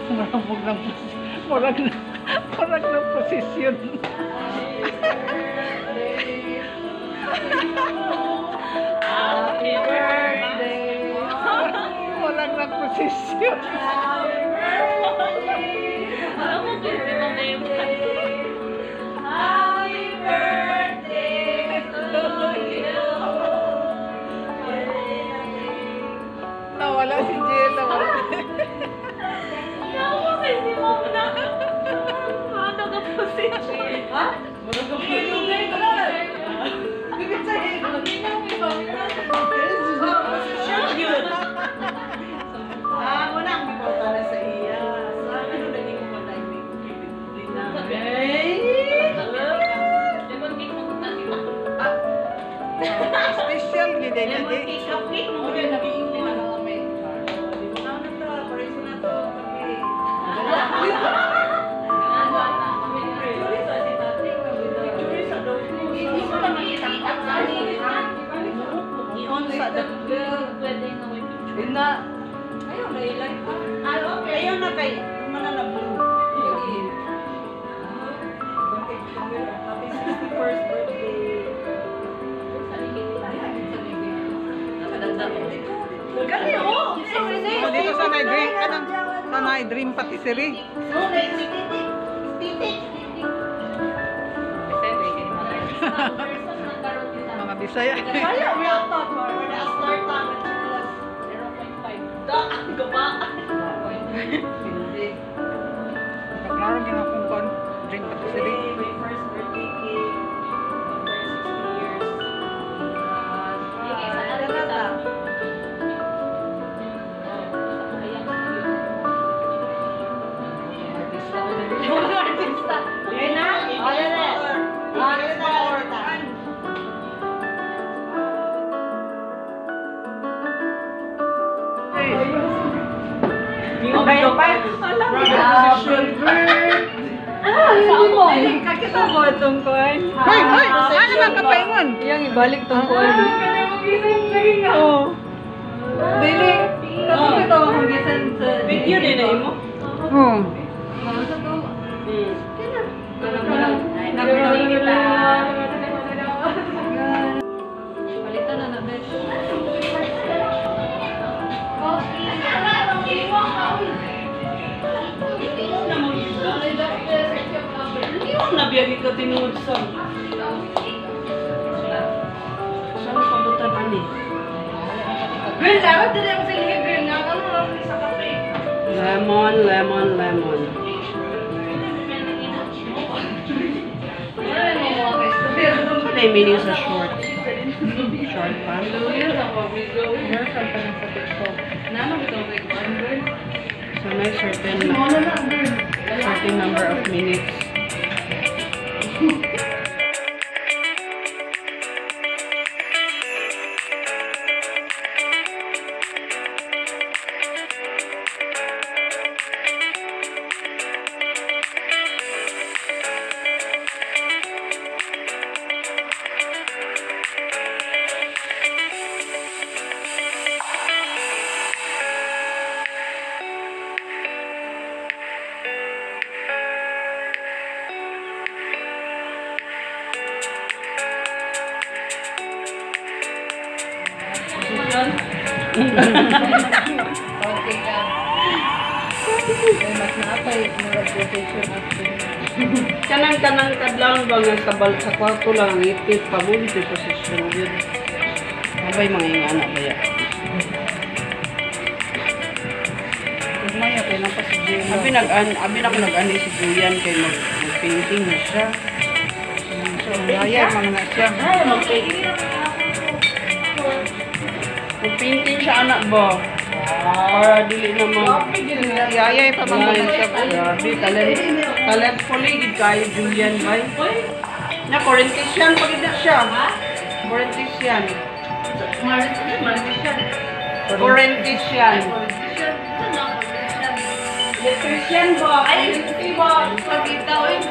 Marabog ng posisyon. Happy birthday. Marag ng posisyon. Alam mo, kasi mamaya mo. Happy birthday to you. Nawala si Jill. Nawala. Alam mo, kasi mama na. Ano ka position? Ha? Marag ng posisyon. Bibit sa'yo. Hindi na may posisyon yun. Wala akong ipauta na sa iya. Sa ano naging ko na yung bibit na. Lemon cake mo na sila. Special gid na Lemon di. cake, cupcake mo. Okay, naging ko na kami. Ano na to? Pariso na to. Okay. Sa Pwede na may picture. na. Ayaw na ilan. Ayaw na kay. Mana na blue. Happy 61st birthday. Gali oh. O dito sa na-dream kanang sa na-dream patisserie. Mga Bisaya. Kaya may atot. Wala start time. 0.5. Da, gaba. Hindi. Paklaro gyud akong kon drink patisserie. My first birthday cake. After 60 years. Kakita mo itong kuwan. Hoy, hoy, ano man kapaingon? Yang ibalik itong kuwan. Oo. Dili. Kasi ito akong gisan sa... Video din na mo. Oh. Palitan na na, besh. Nabiyagi ka tinuod sa. Saan pabutan ani? Girl, dapat din ako sa liga girl nga. Ano lang sa kape? Lemon, lemon, lemon. Ano yung meaning sa short? Short pa? So may certain number of minutes. Okay ka. Mas napay, mag-rotation after. Kanang kadlang ba nga sa kwarto lang ipit pabuli sa posisyon yun. Abay mga ingana ba yan? Kumaya kay nang pasigil. Abi ako nag-ani si Julian kay mag-painting na siya. So, yaya mga na siya. Ay, mag-painting. Mag-painting siya anak ba? Para dili naman. Yaya pa bang Ngayon mga siya po. Grabe, talentfully gid kayo Julian bay. Na Corinthian pag ida siya. Corinthian. Corinthian. Electrician ba? Ay, electrician ba? Pagkita, oy.